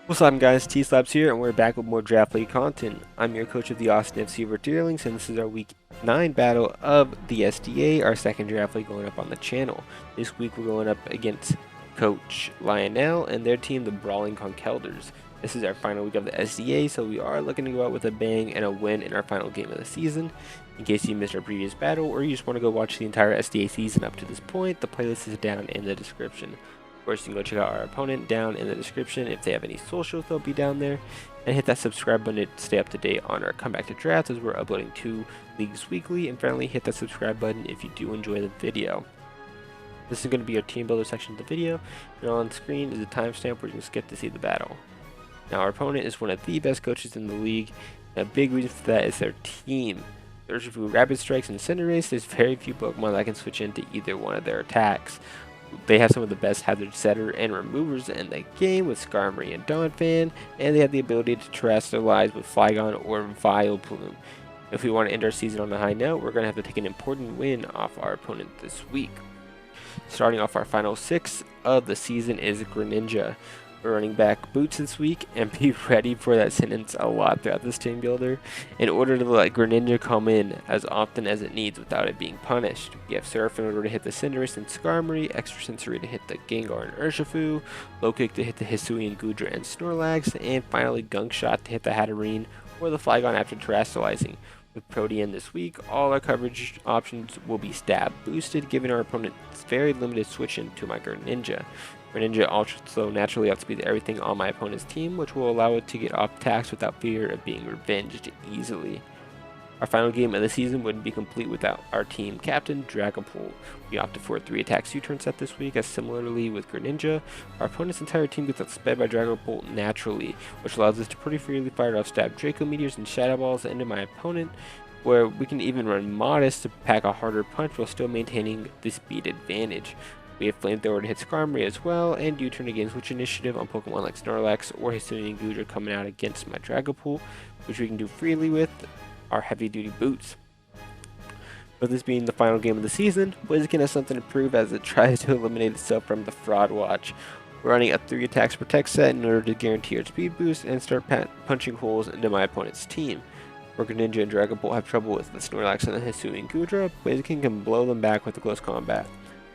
What's up guys, TSlaps here, and we're back with more Draft League content. I'm your coach of the Austin FC Verdeerlings, and this is our Week 9 battle of the SDA, our second Draft League going up on the channel. This week we're going up against Coach Lionel and their team, the Brawling Conkelders. This is our final week of the SDA, so we are looking to go out with a bang and a win in our final game of the season. In case you missed our previous battle, or you just want to go watch the entire SDA season up to this point, the playlist is down in the description. Of course, you can go check out our opponent down in the description. If they have any socials, they'll be down there. And hit that subscribe button to stay up to date on our comeback to drafts, as we're uploading 2 leagues weekly. And finally, hit that subscribe button if you do enjoy the video. This is going to be our team builder section of the video. And on screen is a timestamp where you can skip to see the battle. Now, our opponent is one of the best coaches in the league. And a big reason for that is their team. There's Rapid Strikes and Cinderace. There's very few Pokemon that can switch into either one of their attacks. They have some of the best hazard setter and removers in the game with Skarmory and Donphan, and they have the ability to terrestrialize with Flygon or Vileplume. If we want to end our season on a high note, we're going to have to take an important win off our opponent this week. Starting off our final 6 of the season is Greninja. We're running back Boots this week, and be ready for that sentence a lot throughout this team builder in order to let Greninja come in as often as it needs without it being punished. We have Surf in order to hit the Cinderace and Skarmory, Extra Sensory to hit the Gengar and Urshifu, Low Kick to hit the Hisuian, Goodra, and Snorlax, and finally Gunk Shot to hit the Hatterene or the Flygon after terrestrializing. With Protean this week, all our coverage options will be stab boosted, giving our opponent very limited switch into my Greninja. Greninja also naturally outspeeds everything on my opponent's team, which will allow it to get off task without fear of being revenged easily. Our final game of the season wouldn't be complete without our team captain, Dragapult. We opted for a 3-attack U-turn set this week, as similarly with Greninja, our opponent's entire team gets outsped by Dragapult naturally, which allows us to pretty freely fire off stab Draco Meteors and Shadow Balls into my opponent, where we can even run Modest to pack a harder punch while still maintaining the speed advantage. We have Flamethrower to hit Skarmory as well, and U-turn again switch initiative on Pokemon like Snorlax or Hisuian and Goodra coming out against my Dragapult, which we can do freely with our heavy-duty boots. With this being the final game of the season, BLAZIKEN has something to prove as it tries to eliminate itself from the Fraud Watch. We're running a 3 attacks protect set in order to guarantee our speed boost and start punching holes into my opponent's team. Where Greninja and Dragapult have trouble with the Snorlax and the Hisuian Goodra, BLAZIKEN can blow them back with the close combat.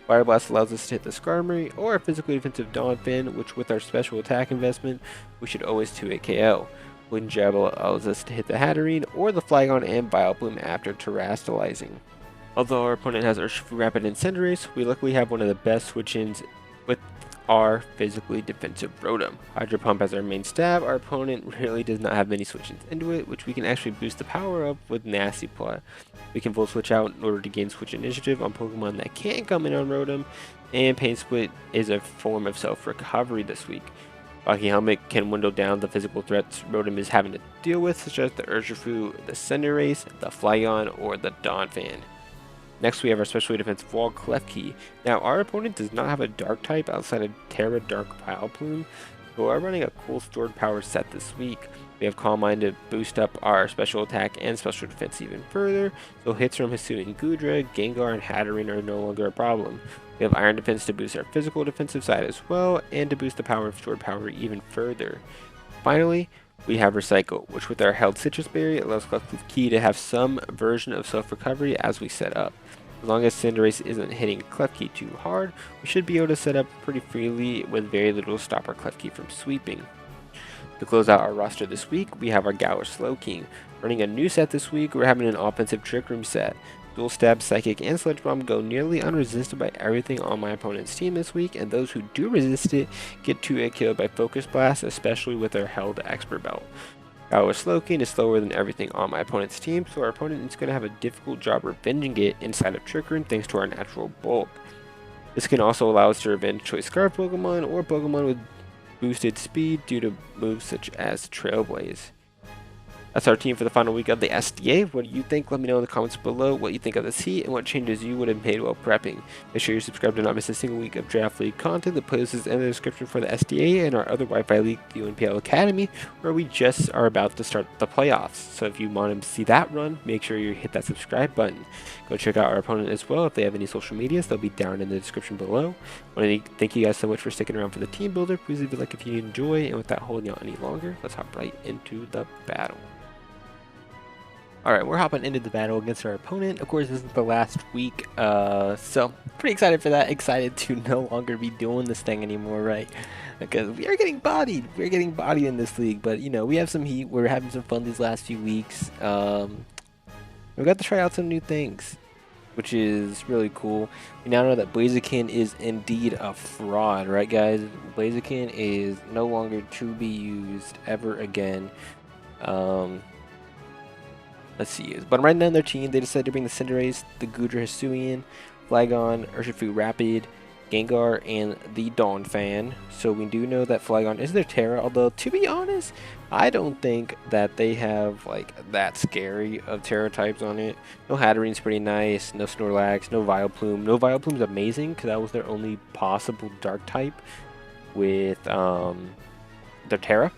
Fire Blast allows us to hit the Skarmory or a physically defensive Donphan, which with our special attack investment, we should always 2-hit KO. Wind Jab allows us to hit the Hatterene or the Flygon and Vileplume after terrestrializing. Although our opponent has Urshifu, Rapid, and Cinderace, we luckily have one of the best switch-ins with our physically defensive Rotom. Hydro Pump as our main stab, our opponent really does not have many switch-ins into it, which we can actually boost the power of with Nasty Plot. We can full switch out in order to gain switch initiative on Pokemon that can't come in on Rotom, and Pain Split is a form of self-recovery this week. Rocky Helmet can window down the physical threats Rotom is having to deal with, such as the Urshifu, the Cinderace, the Flygon, or the Donphan. Next, we have our specially defensive wall, Klefki. Now, our opponent does not have a dark type outside of Terra Dark Vileplume, so we're running a cool stored power set this week. We have Calm Mind to boost up our special attack and special defense even further, so hits from Hisuian Goodra, Gengar, and Hatterene are no longer a problem. We have Iron Defense to boost our physical defensive side as well, and to boost the power of stored power even further. Finally, we have Recycle, which with our held Citrus Berry allows Klefki to have some version of self-recovery as we set up. As long as Cinderace isn't hitting Klefki too hard, we should be able to set up pretty freely with very little to stop our Klefki from sweeping. To close out our roster this week, we have our Galar Slowking. Running a new set this week, we're having an offensive Trick Room set. Dual Stab, Psychic, and Sludge Bomb go nearly unresisted by everything on my opponent's team this week, and those who do resist it get 2-hit killed by Focus Blast, especially with our held Expert Belt. Our Slowking is slower than everything on my opponent's team, so our opponent is going to have a difficult job revenging it inside of Trick Room thanks to our natural bulk. This can also allow us to revenge Choice Scarf Pokemon or Pokemon with boosted speed due to moves such as Trailblaze. That's our team for the final week of the SDA. What do you think? Let me know in the comments below what you think of this heat and what changes you would have made while prepping. Make sure you're subscribed to not miss a single week of Draft League content. The playlist is in the description for the SDA and our other Wi-Fi League, the UNPL Academy, where we just are about to start the playoffs. So if you want to see that run, make sure you hit that subscribe button. Go check out our opponent as well. If they have any social medias, they'll be down in the description below. I want to thank you guys so much for sticking around for the team builder. Please leave a like if you enjoy. And without holding you out any longer, let's hop right into the battle. Alright, we're hopping into the battle against our opponent. Of course, this is the last week, so pretty excited for that. Excited to no longer be doing this thing anymore, right? Because we are getting bodied. We're getting bodied in this league, but, you know, we have some heat. We're having some fun these last few weeks. We've got to try out some new things, which is really cool. We now know that BLAZIKEN is indeed a fraud, right, guys? BLAZIKEN is no longer to be used ever again. Let's see. But right now on their team, they decided to bring the Cinderace, the Gudra Hisuian, Flygon, Urshifu Rapid, Gengar, and the Donphan. So we do know that Flygon is their Terra, although to be honest, I don't think that they have like that scary of Terra types on it. No Hatterene's pretty nice, no Snorlax, no Vileplume. No Vileplume's amazing because that was their only possible dark type with their Terra.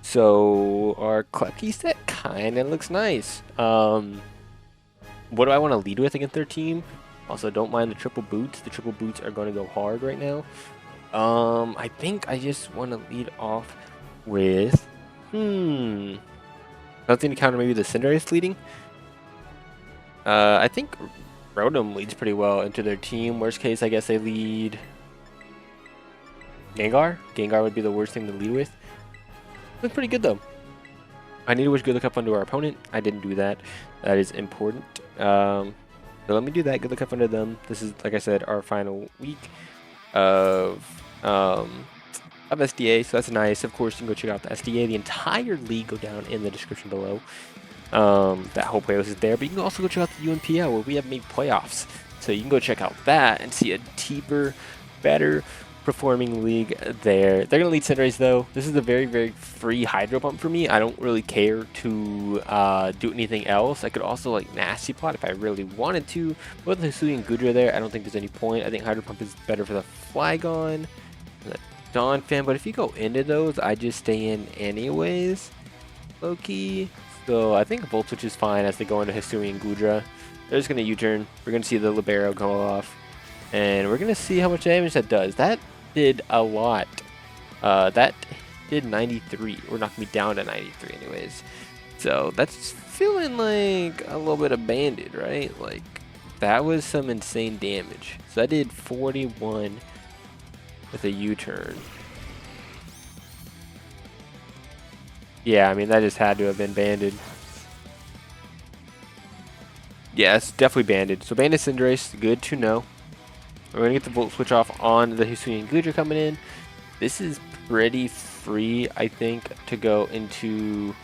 So our Klefki set kind of looks nice. What do I want to lead with against their team? Also, don't mind the triple boots. The triple boots are going to go hard right now. I think I just want to lead off with something to counter maybe the Cinderace leading. I think Rotom leads pretty well into their team. Worst case, I guess they lead Gengar. Gengar would be the worst thing to lead with. Looks pretty good though. I need to wish good luck up onto our opponent. I didn't do that. That is important. So let me do that. Good luck up onto them. This is, like I said, our final week of SDA. So that's nice. Of course, you can go check out the SDA. The entire league go down in the description below. That whole playlist is there. But you can also go check out the UNPL where we have made playoffs. So you can go check out that and see a deeper, better performing league there. They're gonna lead Cinderace though. This is a very, very free Hydro Pump for me. I don't really care to do anything else. I could also like Nasty Plot if I really wanted to. But with Hisuian and Gudra there, I don't think there's any point. I think Hydro Pump is better for the Flygon and the Donphan. But if you go into those, I just stay in anyways. Low-key. So I think Volt Switch is fine as they go into Hisuian and Gudra. They're just gonna U-turn. We're gonna see the Libero go off. And we're gonna see how much damage that does. That did a lot. That did 93. Or knocked me down to 93 anyways. So that's feeling like a little bit of banded, right? Like that was some insane damage. So that did 41 with a U-turn. Yeah, I mean that just had to have been banded. Yeah, it's definitely banded. So banded Cinderace, good to know. We're going to get the Volt Switch off on the Hisuian Gudra coming in. This is pretty free, I think, to go into...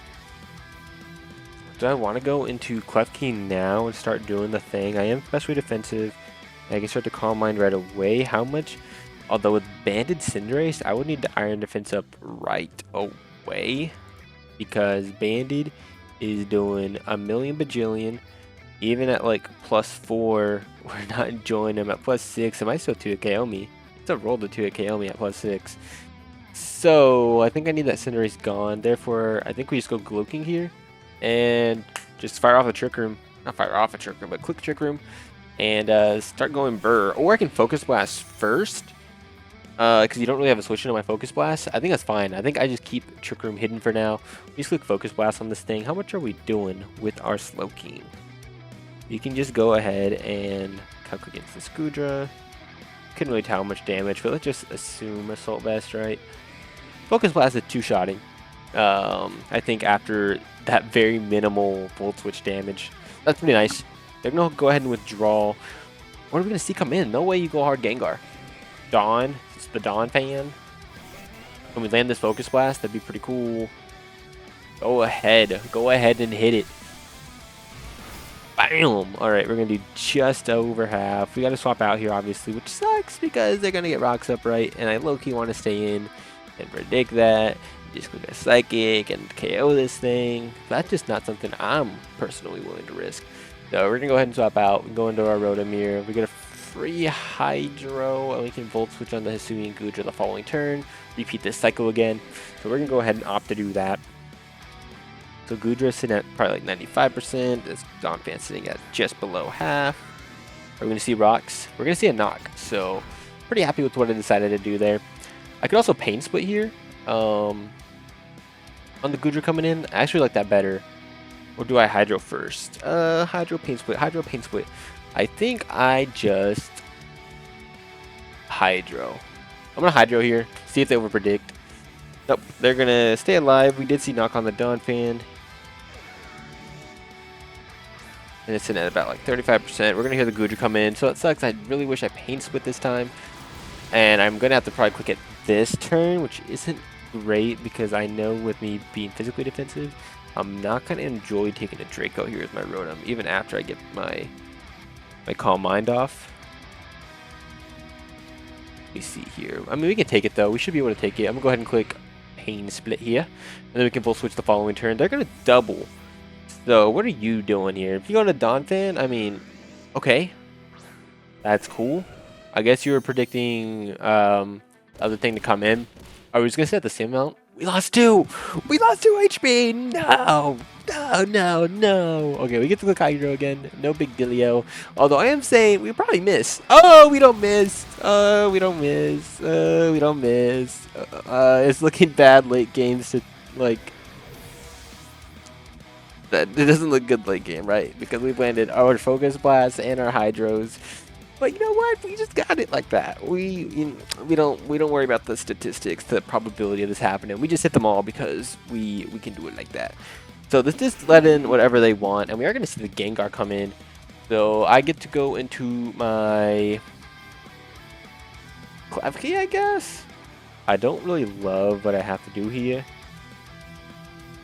Do I want to go into Klefki now and start doing the thing? I am especially defensive. I can start to Calm Mind right away. How much? Although with banded Cinderace, I would need the Iron Defense up right away. Because banded is doing a million bajillion. Even at like +4, we're not enjoying him at +6. It might still 2 KO me. It's a roll to 2 KO me at +6. So I think I need that Cinderace gone. Therefore, I think we just go Gloking here and just fire off a Trick Room. Not fire off a Trick Room, but click Trick Room and start going Burr. Or I can Focus Blast first because you don't really have a switch into my Focus Blast. I think that's fine. I think I just keep Trick Room hidden for now. We just click Focus Blast on this thing. How much are we doing with our Slowking? You can just go ahead and calc against this Gudra. Couldn't really tell how much damage, but let's just assume Assault Vest, right? Focus Blast is 2-shotting. I think after that very minimal Volt Switch damage. That's pretty nice. They're going to go ahead and withdraw. What are we going to see come in? No way you go hard Gengar. Dawn. It's the Donphan. When we land this Focus Blast, that'd be pretty cool. Go ahead. Go ahead and hit it. Bam! Alright, we're going to do just over half. We got to swap out here, obviously, which sucks because they're going to get rocks up right, and I low-key want to stay in and predict that. Just click a Psychic and KO this thing. That's just not something I'm personally willing to risk. So we're gonna go ahead and swap out. We go into our Rotom here. We get a free Hydro, and we can Volt Switch on the Hisui and Goodra the following turn. Repeat this cycle again. So we're gonna go ahead and opt to do that. So Goodra's sitting at probably like 95%. This Donphan sitting at just below half. Are we going to see rocks? We're going to see a knock. So pretty happy with what I decided to do there. I could also Pain Split here. On the Goodra coming in. I actually like that better. Or do I Hydro first? Hydro Pain Split. Hydro Pain Split. I think I just Hydro. I'm going to Hydro here. See if they overpredict. Nope. They're going to stay alive. We did see knock on the Donphan. And it's in at about like 35%. We're going to hear the Goodra come in. So it sucks. I really wish I Pain Split this time. And I'm going to have to probably click it this turn, which isn't great because I know with me being physically defensive, I'm not going to enjoy taking a Draco here with my Rotom, even after I get my Calm Mind off. Let me see here. I mean, we can take it though. We should be able to take it. I'm going to go ahead and click Pain Split here. And then we can full switch the following turn. They're going to double. So, what are you doing here? If you go to Donphan, I mean, okay. That's cool. I guess you were predicting other thing to come in. Are we just going to set the same amount? We lost 2! We lost 2 HP! No! No, no, no! Okay, we get to click Hydro again. No big dealio. Although I am saying we probably miss. Oh, we don't miss! We don't miss. We don't miss. It's looking bad late games to, like... It doesn't look good late game, right? Because we've landed our Focus Blast and our Hydros. But you know what? We just got it like that. We don't worry about the statistics, the probability of this happening. We just hit them all because we can do it like that. So let's just let in whatever they want, and we are going to see the Gengar come in. So I get to go into my Klefki, I guess. I don't really love what I have to do here.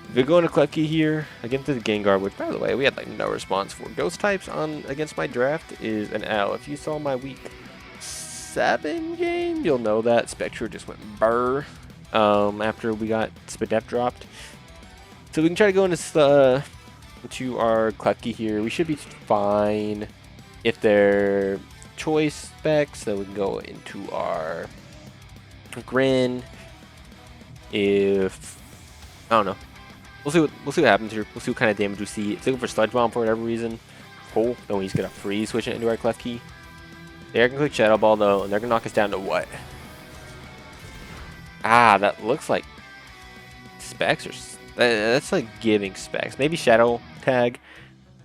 If we go into Klefki here against the Gengar, which by the way we had like no response for ghost types on against my draft, is an L. If you saw my week 7 game, you'll know that Spectre just went burr after we got Spadef dropped. So we can try to go into our Klefki here. We should be fine if they're choice specs. So we can go into our Grin. If I don't know. We'll see what happens here. We'll see what kind of damage we see. It's looking for Sludge Bomb for whatever reason. Cool. Then we just get a freeze switch it into our Klefki. They're gonna click Shadow Ball though, and they're gonna knock us down to what? Ah, that looks like specs or that's like giving specs. Maybe Shadow Tag.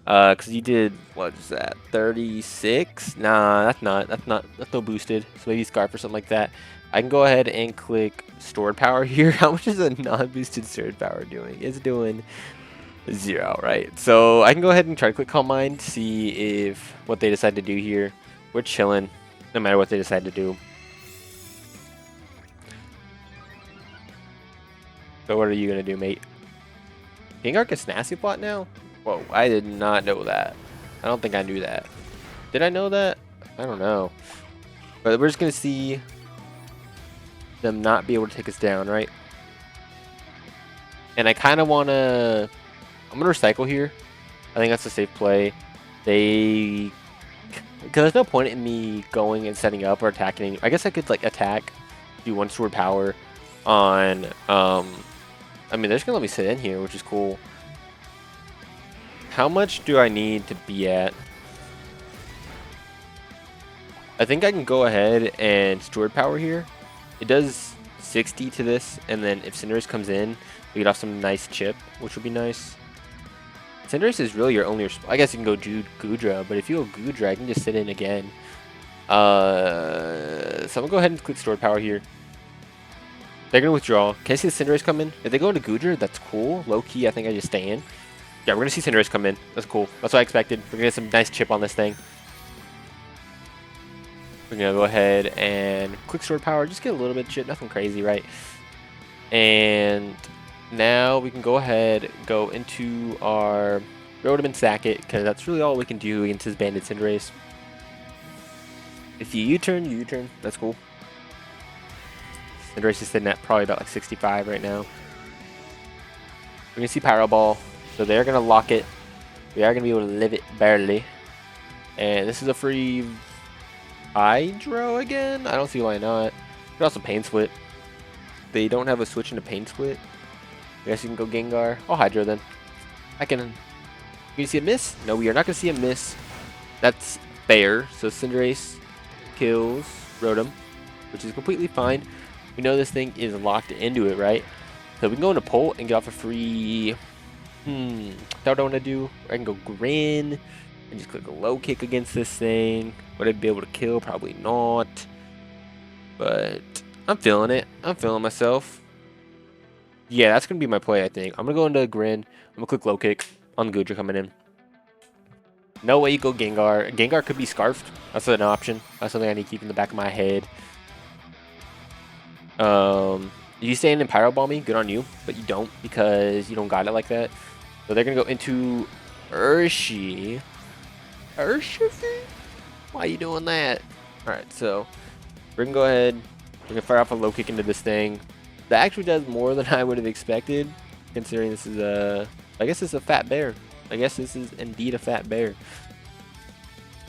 Cause you did what is that? 36? Nah, that's no boosted. So maybe Scarf or something like that. I can go ahead and click Stored Power here. How much is a non-boosted Stored Power doing? It's doing 0, right? So I can go ahead and try to click Calm Mind, see if what they decide to do here. We're chilling, no matter what they decide to do. So what are you gonna do, mate? Gengar gets Nasty Plot now? Whoa, I did not know that. I don't think I knew that. Did I know that? I don't know. But we're just gonna see them not be able to take us down, right? And I kind of want to... I'm going to recycle here. I think that's a safe play. Because there's no point in me going and setting up or attacking. I guess I could like attack, do 1 Sword Power on... I mean, they're just going to let me sit in here, which is cool. How much do I need to be at? I think I can go ahead and Stored Power here. It does 60 to this, and then if Cinderace comes in, we get off some nice chip, which would be nice. Cinderace is really your only... I guess you can go Goodra, but if you go Goodra, I can just sit in again. So I'm going to go ahead and click Stored Power here. They're going to withdraw. Can I see the Cinderace come in? If they go into Goodra, that's cool. Low-key, I think I just stay in. Yeah, we're going to see Cinderace come in. That's cool. That's what I expected. We're going to get some nice chip on this thing. We're going to go ahead and click Stored Power. Just get a little bit of shit. Nothing crazy, right? And now we can go ahead, go into our Rotom and sack it, because that's really all we can do against his Banded Cinderace. If you U-turn, you U-turn. That's cool. Cinderace is sitting at probably about like 65 right now. We're gonna see Power Ball, so they're gonna lock it. We are gonna be able to live it barely. And this is a free Hydro again? I don't see why not. Could also Pain Split. They don't have a switch into Pain Split. I guess you can go Gengar. Oh, Hydro then. Can you see a miss? No, we are not gonna see a miss. That's fair. So Cinderace kills Rotom, which is completely fine. We know this thing is locked into it, right? So we can go into Pult and get off a free. What do I want to do? I can go Grin and just click a low kick against this thing. Would I be able to kill? Probably not. But I'm feeling it. I'm feeling myself. Yeah, that's gonna be my play. I think I'm gonna go into Grin. I'm gonna click low kick on Goodra coming in. No way you go Gengar. Gengar could be Scarfed. That's an option. That's something I need to keep in the back of my head. You stand and Pyro Ball me, good on you, but you don't because you don't got it like that. So they're gonna go into Urshifu. Why are you doing that? Alright, so we're gonna go ahead. We're gonna fire off a low kick into this thing. That actually does more than I would have expected, considering this is a. I guess it's a fat bear. I guess this is indeed a fat bear.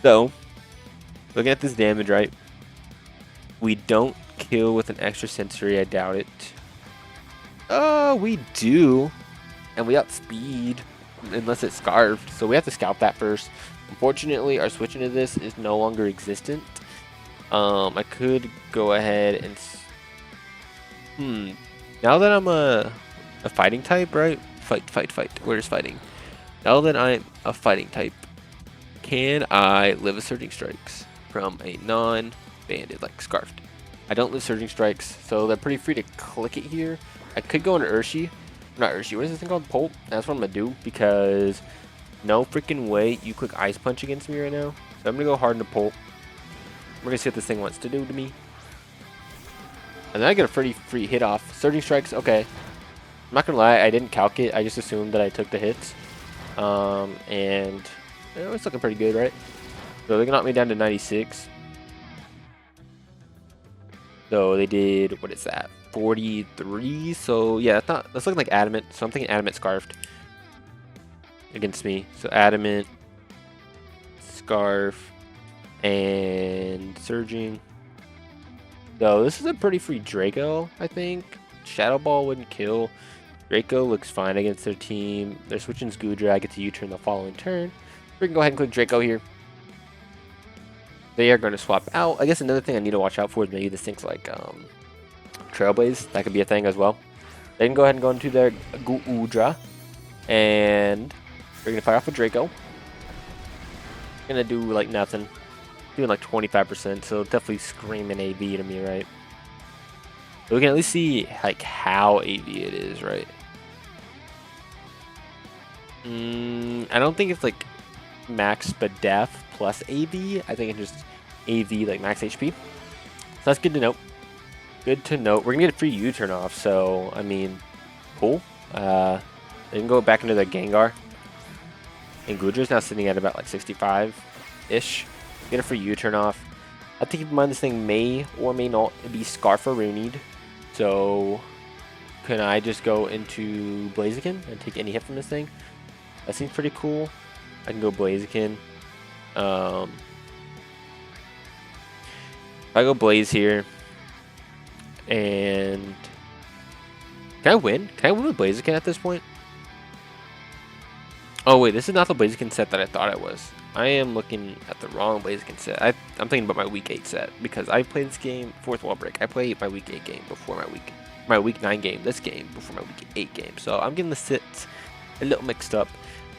So, looking at this damage, right? We don't kill with an extra sensory, I doubt it. Oh, we do. And we outspeed, unless it's Scarfed. So we have to scalp that first. Unfortunately, our switch into this is no longer existent. I could go ahead and... Now that I'm a fighting type, right? Fight. Where's fighting? Now that I'm a fighting type, can I live a Surging Strikes from a non-banded, like Scarfed? I don't live Surging Strikes, so they're pretty free to click it here. I could go into Urshi. Not Urshi, what is this thing called? Pult? That's what I'm going to do, because no freaking way you click Ice Punch against me right now. So I'm going to go hard into Pult. We're going to see what this thing wants to do to me. And then I get a pretty free hit off. Surging Strikes, okay. I'm not going to lie, I didn't calc it. I just assumed that I took the hits. And it's looking pretty good, right? So they can knock me down to 96. So they did, what is that? 43. So yeah, that's looking like Adamant. So I'm thinking Adamant Scarfed against me. So Adamant, Scarf, and Surging. So this is a pretty free Draco, I think. Shadow Ball wouldn't kill. Draco looks fine against their team. They're switching Goodra. I get to U-turn the following turn. We can go ahead and click Draco here. They are going to swap out. I guess another thing I need to watch out for is maybe this thing's like Trailblaze. That could be a thing as well. They can go ahead and go into their Goodra. And they're going to fire off a Draco. Going to do like nothing. Doing like 25%. So definitely screaming AV to me, right? So we can at least see like how AV it is, right? I don't think it's like max Spadef plus AV. I think it's just AV like max HP. So that's good to know. Good to know. We're gonna get a free U-turn off, so I mean, cool. They can go back into their Gengar. And Goodra's now sitting at about like 65-ish. Get a free U-turn off. I have to keep in mind this thing may or may not be Scarfaroonied. So can I just go into Blaziken and take any hit from this thing? That seems pretty cool. I can go Blaziken. If I go Blaze here, and can I win? Can I win with Blaziken at this point? Oh wait, this is not the Blaziken set that I thought it was. I am looking at the wrong Blaziken set. I'm thinking about my week 8 set because I played this game fourth wall break. I played my week 8 game before my week 9 game. This game before my week 8 game. So I'm getting the sets a little mixed up.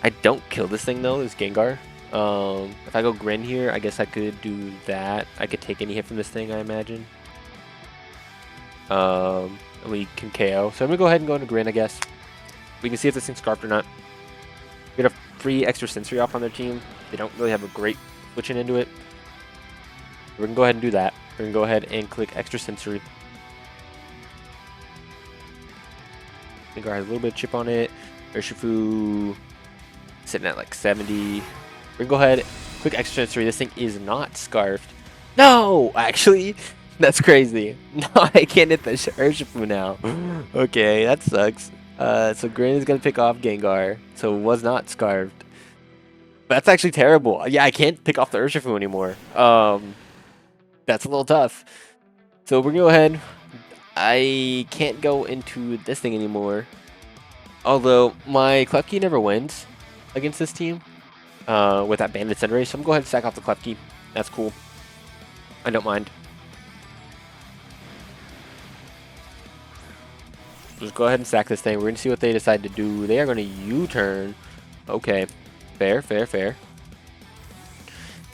I don't kill this thing though. This Gengar. If I go Grin here, I guess I could do that. I could take any hit from this thing, I imagine. And we can KO. So I'm gonna go ahead and go into Grin, I guess. We can see if this thing's Scarfed or not. Get a free extra sensory off on their team. They don't really have a great switching into it. We're going to go ahead and do that. We're going to go ahead and click extra sensory. Gengar has a little bit of chip on it. Urshifu sitting at like 70. We're going to go ahead, click extra sensory. This thing is not Scarfed. No, actually, that's crazy. No, I can't hit the Urshifu now. Okay, that sucks. So Grin is gonna pick off Gengar. So was not Scarved. That's actually terrible. Yeah, I can't pick off the Urshifu anymore. That's a little tough. So we're gonna go ahead. I can't go into this thing anymore. Although my Klefki never wins against this team with that Banded Cinderace, so I'm gonna go ahead and sack off the Klefki. That's cool. I don't mind. Just go ahead and sack this thing. We're gonna see what they decide to do. They are gonna U-turn. Okay, fair, fair, fair.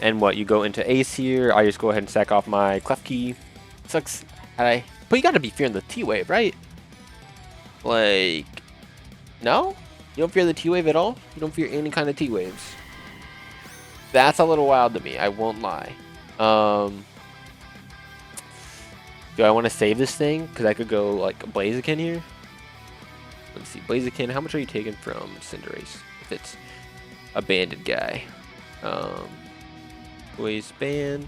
And what, you go into Ace here. I just go ahead and sack off my Klefki. Sucks. But you gotta be fearing the T-Wave, right? Like, no? You don't fear the T-Wave at all? You don't fear any kind of T-Waves? That's a little wild to me, I won't lie. Do I want to save this thing? Because I could go, like, Blaziken here. Let's see, Blaziken, how much are you taking from Cinderace? If it's a banded guy. Waistband.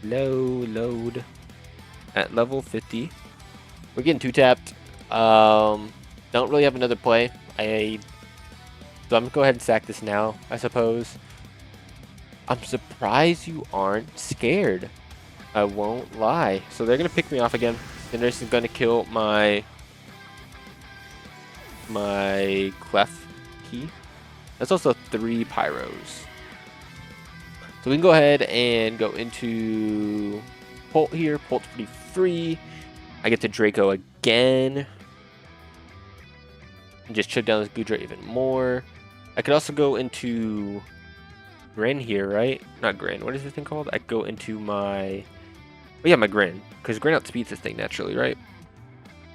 Load. At level 50. We're getting 2-tapped. Don't really have another play. So I'm gonna go ahead and sack this now, I suppose. I'm surprised you aren't scared. I won't lie. So they're gonna pick me off again. Cinderace is gonna kill my Clef key. That's also 3 Pyros. So we can go ahead and go into Polt here. Polt's pretty free. I get to Draco again. And just chip down this Goodra even more. I could also go into Grin here, right? Not Grin. What is this thing called? I go into my... Oh yeah, my Grin. Because Grin outspeeds this thing naturally, right?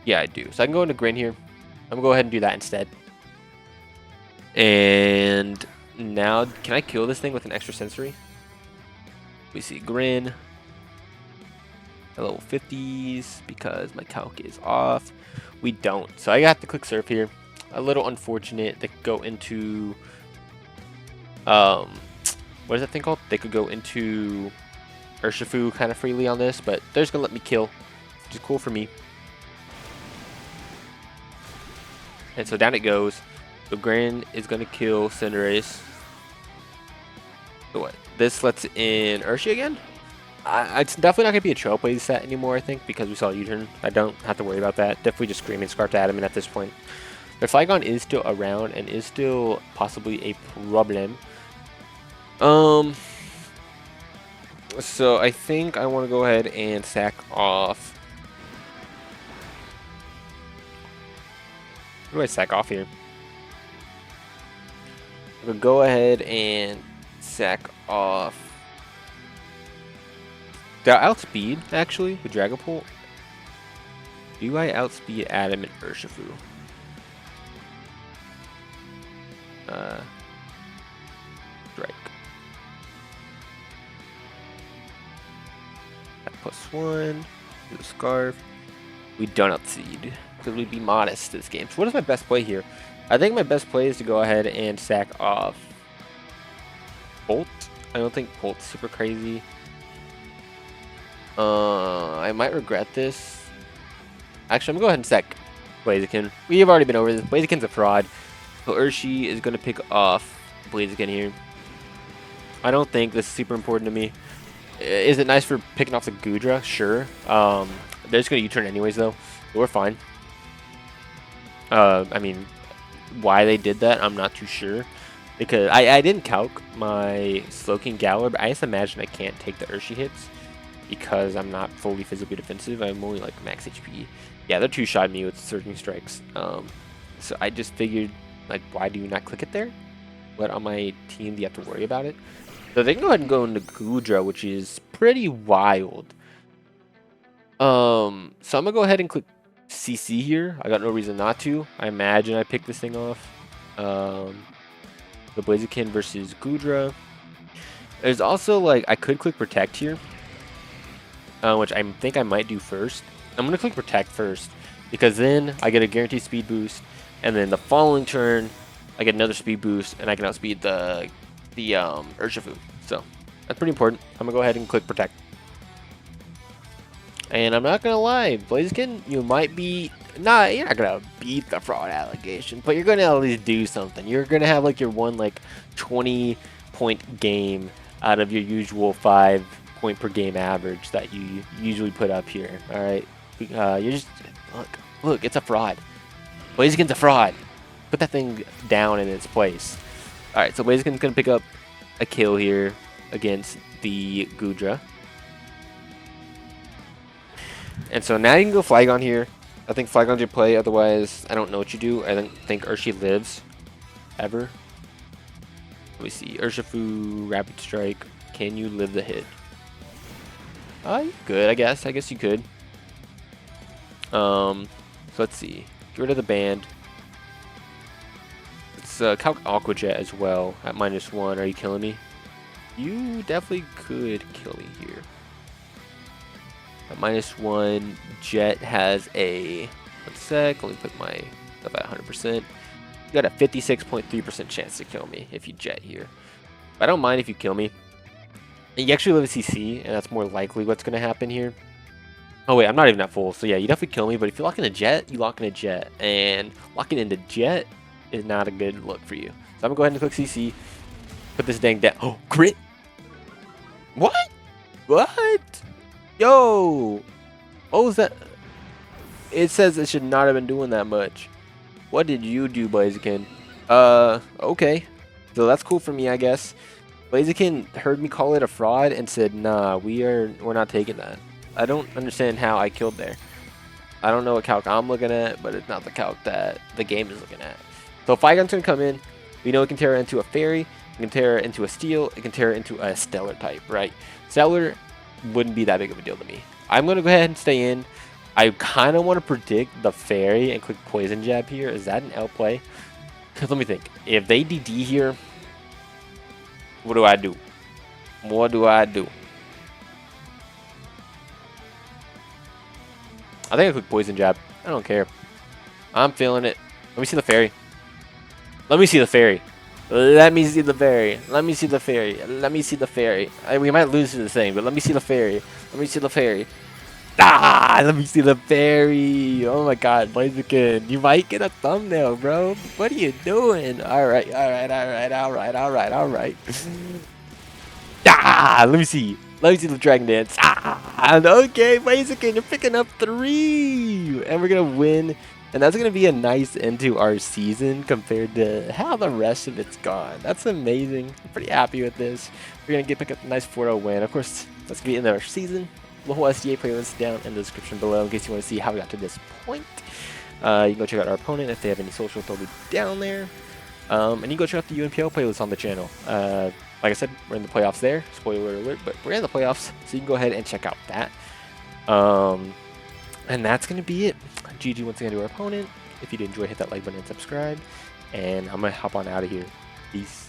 Yeah, I do. So I can go into Grin here. I'm going to go ahead and do that instead. And now, can I kill this thing with an extra sensory? We see Grin. At level 50s because my calc is off. We don't. So I have to click Surf here. A little unfortunate. They could go into... what is that thing called? They could go into Urshifu kind of freely on this, but they're just going to let me kill, which is cool for me. And so down it goes. So Grin is going to kill Cinderace. So what? This lets in Urshi again? It's definitely not going to be a Trailblaze set anymore, I think, because we saw a U-turn. I don't have to worry about that. Definitely just Screaming Scarf to Adamant at this point. But Flygon is still around and is still possibly a problem. So I think I want to go ahead and sack off. What do I sack off here? I'm going to go ahead and sack off. Do I outspeed, actually, with Dragapult? Do I outspeed Adamant Urshifu? Strike. That +1. Do the Scarf. We don't outspeed, because we'd be modest this game. So what is my best play here? I think my best play is to go ahead and sack off Bolt. I don't think Bolt's super crazy. I might regret this. Actually, I'm gonna go ahead and sack Blaziken. We have already been over this. Blaziken's a fraud. So Urshi is gonna pick off Blaziken here. I don't think this is super important to me. Is it nice for picking off the Goodra? Sure. They're just gonna U-turn anyways though. So we're fine. I mean, why they did that, I'm not too sure. Because I didn't calc my Slowking Galar, but I just imagine I can't take the Urshi hits. Because I'm not fully physically defensive. I'm only like max HP. Yeah, they're two-shot me with Surging Strikes. So I just figured, like, why do you not click it there? What on my team do you have to worry about it? So they can go ahead and go into Goodra, which is pretty wild. So I'm going to go ahead and click CC here. I got no reason not to. I imagine I picked this thing off. The Blaziken versus Goodra. There's also, like, I could click Protect here. Which I think I might do first. I'm going to click Protect first, because then I get a guaranteed speed boost, and then the following turn, I get another speed boost, and I can outspeed the Urshifu. So, that's pretty important. I'm going to go ahead and click Protect. And I'm not gonna lie, Blaziken, you might be you're not gonna beat the fraud allegation, but you're gonna at least do something. You're gonna have like your one like 20-point game out of your usual 5-point per game average that you usually put up here. All right, you're just look, it's a fraud. Blaziken's a fraud. Put that thing down in its place. All right, so Blaziken's gonna pick up a kill here against the Gudra. And so now you can go Flygon here. I think Flygon's your play, otherwise I don't know what you do. I don't think Urshi lives ever. Let me see. Urshifu, Rapid Strike. Can you live the hit? You could, I guess. I guess you could. So let's see. Get rid of the band. Let's calc Aqua Jet as well at -1. Are you killing me? You definitely could kill me here. At -1, Jet has a, 1 sec, let me put my stuff at 100%. You got a 56.3% chance to kill me if you Jet here. I don't mind if you kill me. And you actually live a CC, and that's more likely what's going to happen here. Oh wait, I'm not even at full, so yeah, you definitely kill me, but if you lock in a Jet, you lock in a Jet. And locking into Jet is not a good look for you. So I'm going to go ahead and click CC, put this dang down. Oh, crit! What? What? Yo! What was that? It says it should not have been doing that much. What did you do, Blaziken? Okay. So that's cool for me, I guess. Blaziken heard me call it a fraud and said, nah, we're not taking that. I don't understand how I killed there. I don't know what calc I'm looking at, but it's not the calc that the game is looking at. So Flygon's gonna come in. We know it can tear into a fairy, it can tear into a steel, it can tear into a stellar type, right? Stellar wouldn't be that big of a deal to me. I'm gonna go ahead and stay in. I kind of want to predict the fairy and click poison jab here. Is that an L play? Because let me think. If they DD here, what do I do? What do I do? I think I click poison jab. I don't care. I'm feeling it. Let me see the fairy. Let me see the fairy. Let me see the fairy. Let me see the fairy. Let me see the fairy. We might lose to the thing, but let me see the fairy. Let me see the fairy. Let me see the fairy. Oh my god, Blaziken. You might get a thumbnail, bro. What are you doing? Alright. Let me see. Let me see the dragon dance. Okay, Blaziken, you're picking up 3. And we're going to win. And that's going to be a nice end to our season compared to how the rest of it's gone. That's amazing. I'm pretty happy with this. We're going to pick up a nice 4-0 win. Of course, that's going to be in our season. The whole SDA playlist down in the description below in case you want to see how we got to this point. You can go check out our opponent. If they have any socials, they'll be down there. And you can go check out the UNPL playlist on the channel. Like I said, we're in the playoffs there. Spoiler alert, but we're in the playoffs. So you can go ahead and check out that. And that's going to be it. GG once again to our opponent. If you did enjoy, hit that like button and subscribe. And I'm going to hop on out of here. Peace.